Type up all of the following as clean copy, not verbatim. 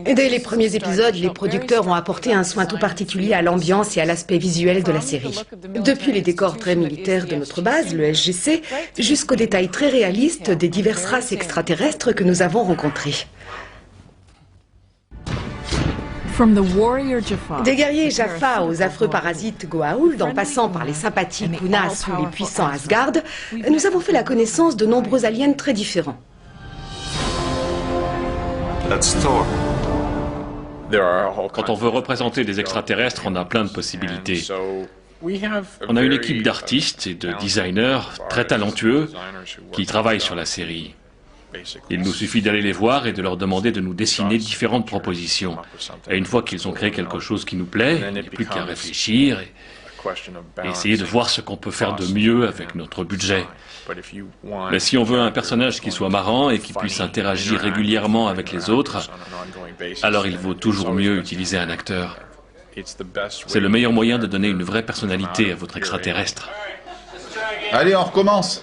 Dès les premiers épisodes, les producteurs ont apporté un soin tout particulier à l'ambiance et à l'aspect visuel de la série. Depuis les décors très militaires de notre base, le SGC, jusqu'aux détails très réalistes des diverses races extraterrestres que nous avons rencontrées. Des guerriers Jaffa aux affreux parasites Goa'uld, en passant par les sympathiques Unas ou les puissants Asgard, nous avons fait la connaissance de nombreux aliens très différents. Quand on veut représenter des extraterrestres, on a plein de possibilités. On a une équipe d'artistes et de designers très talentueux qui travaillent sur la série. Il nous suffit d'aller les voir et de leur demander de nous dessiner différentes propositions. Et une fois qu'ils ont créé quelque chose qui nous plaît, il n'y a plus qu'à réfléchir et essayer de voir ce qu'on peut faire de mieux avec notre budget. Mais si on veut un personnage qui soit marrant et qui puisse interagir régulièrement avec les autres, alors il vaut toujours mieux utiliser un acteur. C'est le meilleur moyen de donner une vraie personnalité à votre extraterrestre. Allez, on recommence.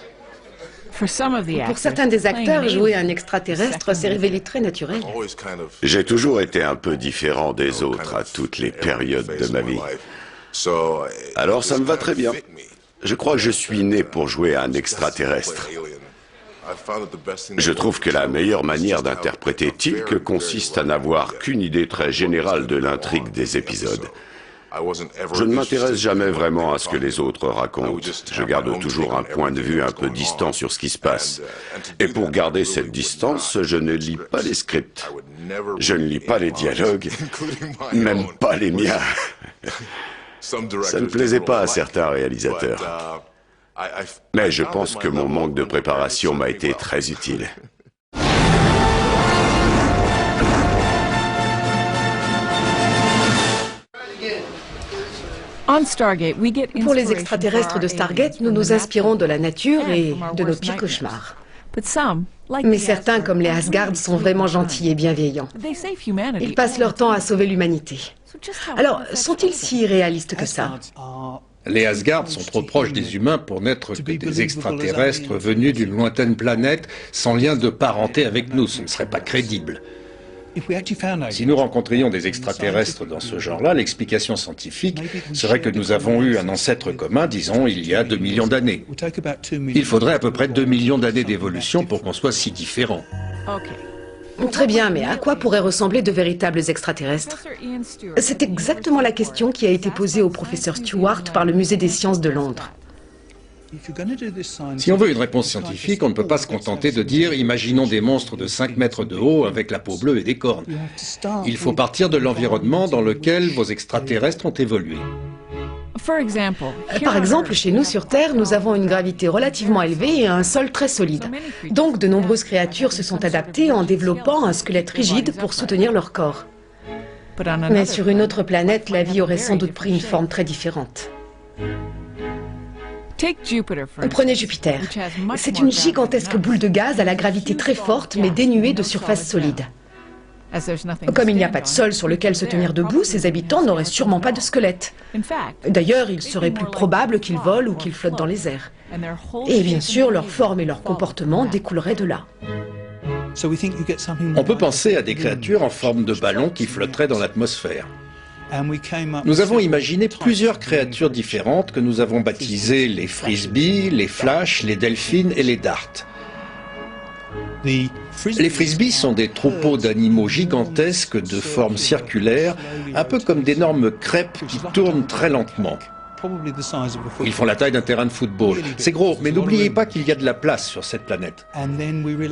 Pour certains des acteurs, jouer un extraterrestre s'est révélé très naturel. J'ai toujours été un peu différent des autres à toutes les périodes de ma vie. Alors ça me va très bien. Je crois que je suis né pour jouer un extraterrestre. Je trouve que la meilleure manière d'interpréter Teal'c consiste à n'avoir qu'une idée très générale de l'intrigue des épisodes. Je ne m'intéresse jamais vraiment à ce que les autres racontent. Je garde toujours un point de vue un peu distant sur ce qui se passe. Et pour garder cette distance, je ne lis pas les scripts. Je ne lis pas les dialogues, même pas les miens. Ça ne plaisait pas à certains réalisateurs. Mais je pense que mon manque de préparation m'a été très utile. Pour les extraterrestres de Stargate, nous nous inspirons de la nature et de nos pires cauchemars. Mais certains, comme les Asgard, sont vraiment gentils et bienveillants. Ils passent leur temps à sauver l'humanité. Alors, sont-ils si réalistes que ça? Les Asgard sont trop proches des humains pour n'être que des extraterrestres venus d'une lointaine planète sans lien de parenté avec nous. Ce ne serait pas crédible. Si nous rencontrions des extraterrestres dans ce genre-là, l'explication scientifique serait que nous avons eu un ancêtre commun, disons, il y a 2 millions d'années. Il faudrait à peu près 2 millions d'années d'évolution pour qu'on soit si différents. Très bien, mais à quoi pourraient ressembler de véritables extraterrestres? C'est exactement la question qui a été posée au professeur Stewart par le Musée des sciences de Londres. Si on veut une réponse scientifique, on ne peut pas se contenter de dire « imaginons des monstres de 5 mètres de haut avec la peau bleue et des cornes ». Il faut partir de l'environnement dans lequel vos extraterrestres ont évolué. Par exemple, chez nous sur Terre, nous avons une gravité relativement élevée et un sol très solide. Donc de nombreuses créatures se sont adaptées en développant un squelette rigide pour soutenir leur corps. Mais sur une autre planète, la vie aurait sans doute pris une forme très différente. Prenez Jupiter. C'est une gigantesque boule de gaz à la gravité très forte mais dénuée de surface solide. Comme il n'y a pas de sol sur lequel se tenir debout, ses habitants n'auraient sûrement pas de squelette. D'ailleurs, il serait plus probable qu'ils volent ou qu'ils flottent dans les airs. Et bien sûr, leur forme et leur comportement découleraient de là. On peut penser à des créatures en forme de ballon qui flotteraient dans l'atmosphère. Nous avons imaginé plusieurs créatures différentes que nous avons baptisées les frisbees, les flash, les delphines et les darts. Les frisbees sont des troupeaux d'animaux gigantesques de forme circulaire, un peu comme d'énormes crêpes qui tournent très lentement. Ils font la taille d'un terrain de football. C'est gros, mais n'oubliez pas qu'il y a de la place sur cette planète.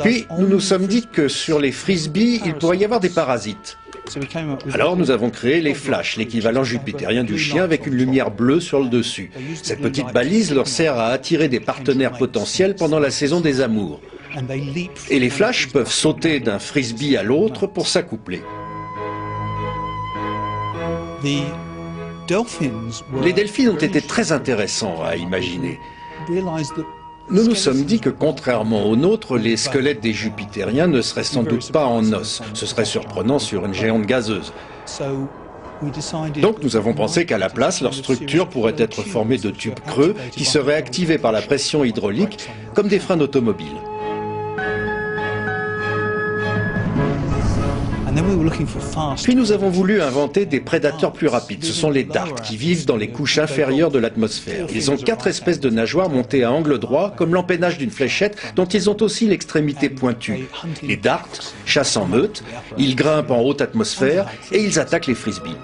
Puis, nous nous sommes dit que sur les frisbees, il pourrait y avoir des parasites. Alors nous avons créé les flashs, l'équivalent jupitérien du chien avec une lumière bleue sur le dessus. Cette petite balise leur sert à attirer des partenaires potentiels pendant la saison des amours. Et les flashs peuvent sauter d'un frisbee à l'autre pour s'accoupler. Les delphines ont été très intéressants à imaginer. Nous nous sommes dit que, contrairement aux nôtres, les squelettes des Jupitériens ne seraient sans doute pas en os. Ce serait surprenant sur une géante gazeuse. Donc nous avons pensé qu'à la place, leur structure pourrait être formée de tubes creux qui seraient activés par la pression hydraulique comme des freins d'automobile. Puis nous avons voulu inventer des prédateurs plus rapides. Ce sont les darts qui vivent dans les couches inférieures de l'atmosphère. Ils ont 4 espèces de nageoires montées à angle droit, comme l'empennage d'une fléchette, dont ils ont aussi l'extrémité pointue. Les darts chassent en meute, ils grimpent en haute atmosphère et ils attaquent les frisbees.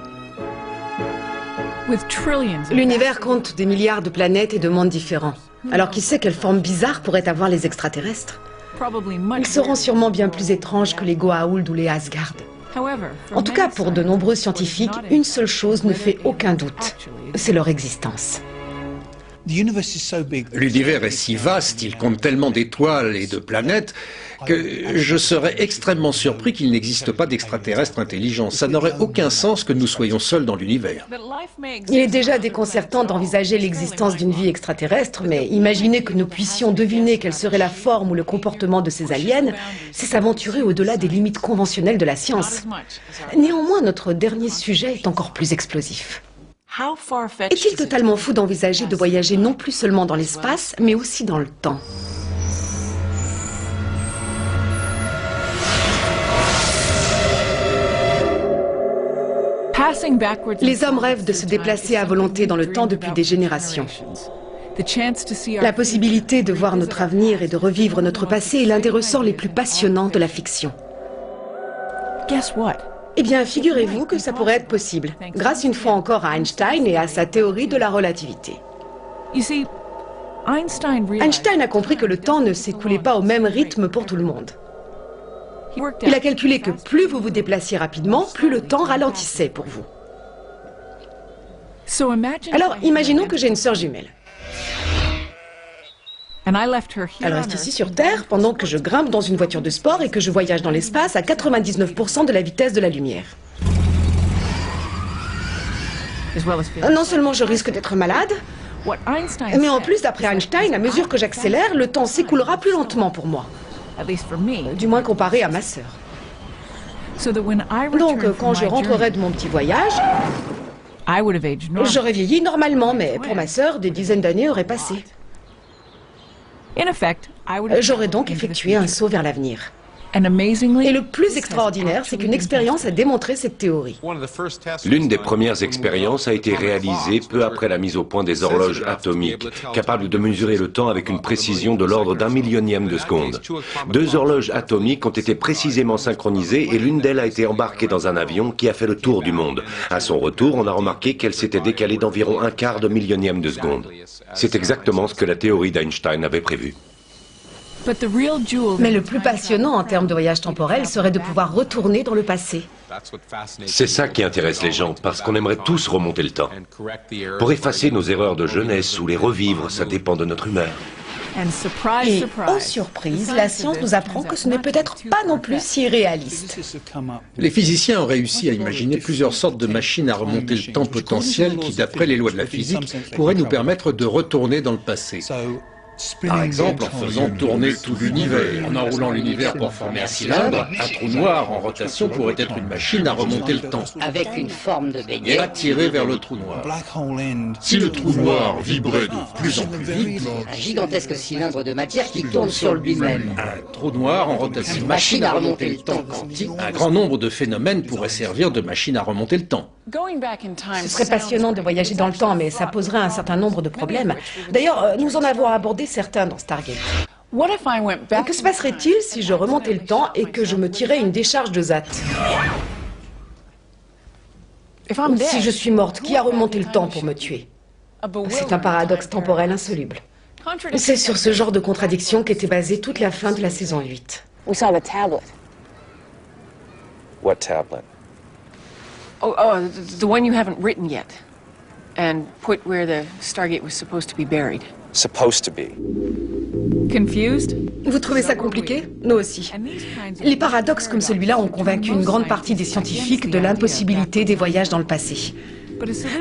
L'univers compte des milliards de planètes et de mondes différents. Alors qui sait quelle forme bizarre pourraient avoir les extraterrestres? Ils seront sûrement bien plus étranges que les Goa'uld ou les Asgard. En tout cas, pour de nombreux scientifiques, une seule chose ne fait aucun doute, c'est leur existence. L'univers est si vaste, il compte tellement d'étoiles et de planètes que je serais extrêmement surpris qu'il n'existe pas d'extraterrestres intelligents. Ça n'aurait aucun sens que nous soyons seuls dans l'univers. Il est déjà déconcertant d'envisager l'existence d'une vie extraterrestre, mais imaginer que nous puissions deviner quelle serait la forme ou le comportement de ces aliens, c'est s'aventurer au-delà des limites conventionnelles de la science. Néanmoins, notre dernier sujet est encore plus explosif. Est-il totalement fou d'envisager de voyager non plus seulement dans l'espace, mais aussi dans le temps? Les hommes rêvent de se déplacer à volonté dans le temps depuis des générations. La possibilité de voir notre avenir et de revivre notre passé est l'un des ressorts les plus passionnants de la fiction. Eh bien, figurez-vous que ça pourrait être possible, grâce une fois encore à Einstein et à sa théorie de la relativité. Einstein a compris que le temps ne s'écoulait pas au même rythme pour tout le monde. Il a calculé que plus vous vous déplaciez rapidement, plus le temps ralentissait pour vous. Alors, imaginons que j'ai une sœur jumelle. Elle reste ici sur Terre pendant que je grimpe dans une voiture de sport et que je voyage dans l'espace à 99% de la vitesse de la lumière. Non seulement je risque d'être malade, mais en plus, d'après Einstein, à mesure que j'accélère, le temps s'écoulera plus lentement pour moi. Du moins comparé à ma sœur. Donc, quand je rentrerai de mon petit voyage, j'aurais vieilli normalement, mais pour ma sœur, des dizaines d'années auraient passé. J'aurais donc effectué un saut vers l'avenir. Et le plus extraordinaire, c'est qu'une expérience a démontré cette théorie. L'une des premières expériences a été réalisée peu après la mise au point des horloges atomiques, capables de mesurer le temps avec une précision de l'ordre d'un millionième de seconde. 2 horloges atomiques ont été précisément synchronisées et l'une d'elles a été embarquée dans un avion qui a fait le tour du monde. À son retour, on a remarqué qu'elle s'était décalée d'environ 1/4 de millionième de seconde. C'est exactement ce que la théorie d'Einstein avait prévu. Mais le plus passionnant en termes de voyage temporel serait de pouvoir retourner dans le passé. C'est ça qui intéresse les gens, parce qu'on aimerait tous remonter le temps. Pour effacer nos erreurs de jeunesse ou les revivre, ça dépend de notre humeur. Et, oh surprise, la science nous apprend que ce n'est peut-être pas non plus si réaliste. Les physiciens ont réussi à imaginer plusieurs sortes de machines à remonter le temps potentielles qui, d'après les lois de la physique, pourraient nous permettre de retourner dans le passé. Par exemple, en faisant tourner tout l'univers, en enroulant l'univers pour former un cylindre, un trou noir en rotation pourrait être une machine à remonter le temps. Avec une forme de Et beignet. attirer vers le trou noir. Si le trou noir vibrait de plus en plus vite, Un gigantesque cylindre de matière qui tourne sur lui-même. un trou noir en rotation, Une machine à remonter le temps quantique. un grand nombre de phénomènes pourraient servir de machine à remonter le temps. Ce serait passionnant de voyager dans le temps, mais ça poserait un certain nombre de problèmes. D'ailleurs, nous en avons abordé certains dans Stargate. Que se passerait-il si je remontais le temps et que je me tirais une décharge de ZAT? Si je suis morte, qui a remonté le temps pour me tuer? C'est un paradoxe temporel insoluble. C'est sur ce genre de contradiction qu'était basée toute la fin de la saison 8. We saw the tablet. What tablet? Oh, the one you haven't written yet. And put where the Stargate was supposed to be buried. Supposed to be. Vous trouvez ça compliqué? Nous aussi. Les paradoxes comme celui-là ont convaincu une grande partie des scientifiques de l'impossibilité des voyages dans le passé.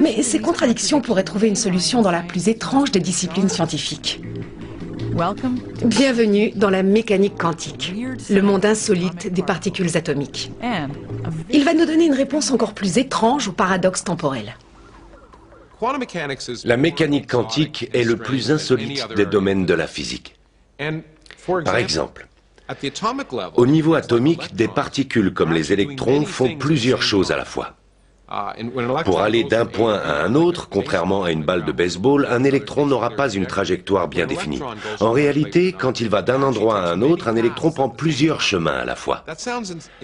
Mais ces contradictions pourraient trouver une solution dans la plus étrange des disciplines scientifiques. Bienvenue dans la mécanique quantique, le monde insolite des particules atomiques. Il va nous donner une réponse encore plus étrange au paradoxe temporel. La mécanique quantique est le plus insolite des domaines de la physique. Par exemple, Au niveau atomique, des particules comme les électrons font plusieurs choses à la fois. Pour aller d'un point à un autre, contrairement à une balle de baseball, un électron n'aura pas une trajectoire bien définie. En réalité, quand il va d'un endroit à un autre, un électron prend plusieurs chemins à la fois.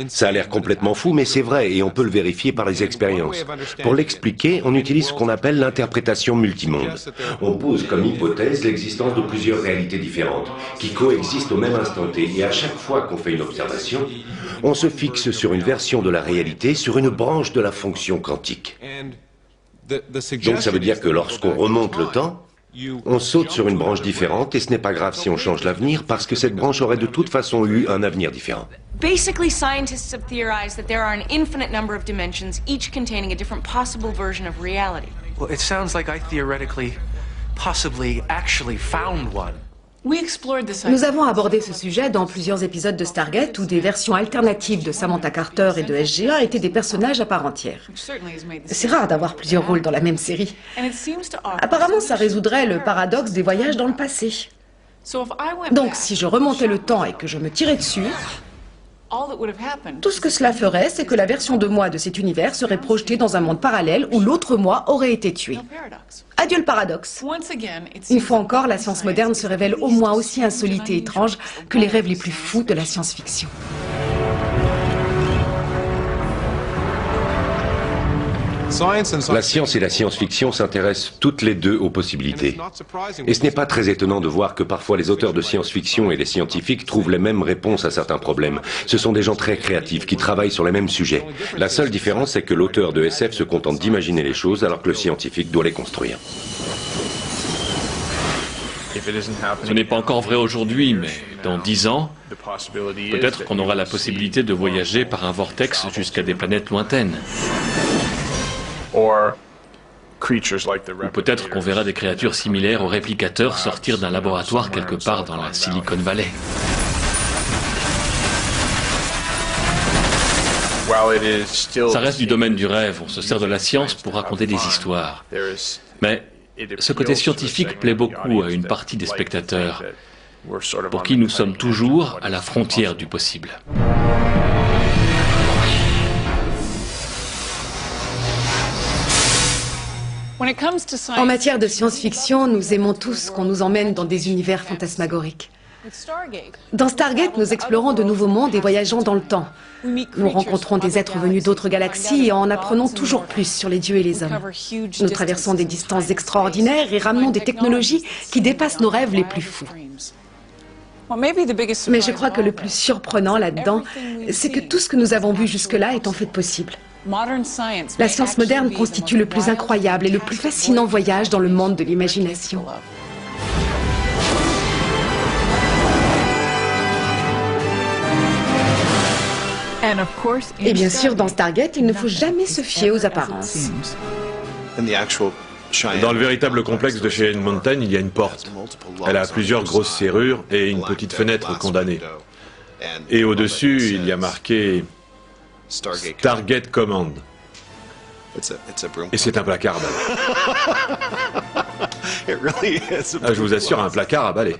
Ça a l'air complètement fou, mais c'est vrai et on peut le vérifier par les expériences. Pour l'expliquer, on utilise ce qu'on appelle l'interprétation multimonde. On pose comme hypothèse l'existence de plusieurs réalités différentes, qui coexistent au même instant T, et à chaque fois qu'on fait une observation, on se fixe sur une version de la réalité, sur une branche de la fonction quantique. Donc ça veut dire que lorsqu'on remonte le temps, on saute sur une branche différente et ce n'est pas grave si on change l'avenir parce que cette branche aurait de toute façon eu un avenir différent. Basically, scientists have theorized that there are an infinite number of dimensions, each containing a different possible version of reality. Well, it sounds like I theoretically, possibly, actually found one. Nous avons abordé ce sujet dans plusieurs épisodes de Stargate où des versions alternatives de Samantha Carter et de SG-1 étaient des personnages à part entière. C'est rare d'avoir plusieurs rôles dans la même série. Apparemment, ça résoudrait le paradoxe des voyages dans le passé. Donc, si je remontais le temps et que je me tirais dessus, tout ce que cela ferait, c'est que la version de moi de cet univers serait projetée dans un monde parallèle où l'autre moi aurait été tué. Adieu le paradoxe. Une fois encore, la science moderne se révèle au moins aussi insolite et étrange que les rêves les plus fous de la science-fiction. La science et la science-fiction s'intéressent toutes les deux aux possibilités. Et ce n'est pas très étonnant de voir que parfois les auteurs de science-fiction et les scientifiques trouvent les mêmes réponses à certains problèmes. Ce sont des gens très créatifs qui travaillent sur les mêmes sujets. La seule différence, c'est que l'auteur de SF se contente d'imaginer les choses alors que le scientifique doit les construire. Ce n'est pas encore vrai aujourd'hui, mais dans 10 ans, peut-être qu'on aura la possibilité de voyager par un vortex jusqu'à des planètes lointaines. Ou peut-être qu'on verra des créatures similaires aux réplicateurs sortir d'un laboratoire quelque part dans la Silicon Valley. Ça reste du domaine du rêve, on se sert de la science pour raconter des histoires. Mais ce côté scientifique plaît beaucoup à une partie des spectateurs, pour qui nous sommes toujours à la frontière du possible. En matière de science-fiction, nous aimons tous qu'on nous emmène dans des univers fantasmagoriques. Dans Stargate, nous explorons de nouveaux mondes et voyageons dans le temps. Nous rencontrons des êtres venus d'autres galaxies et en apprenons toujours plus sur les dieux et les hommes. Nous traversons des distances extraordinaires et ramenons des technologies qui dépassent nos rêves les plus fous. Mais je crois que le plus surprenant là-dedans, c'est que tout ce que nous avons vu jusque-là est en fait possible. La science moderne constitue le plus incroyable et le plus fascinant voyage dans le monde de l'imagination. Et bien sûr, dans Stargate, il ne faut jamais se fier aux apparences. Dans le véritable complexe de Cheyenne Mountain, il y a une porte. Elle a plusieurs grosses serrures et une petite fenêtre condamnée. Et au-dessus, il y a marqué Stargate Command. Et c'est un placard à balai. Je vous assure, un placard à balai.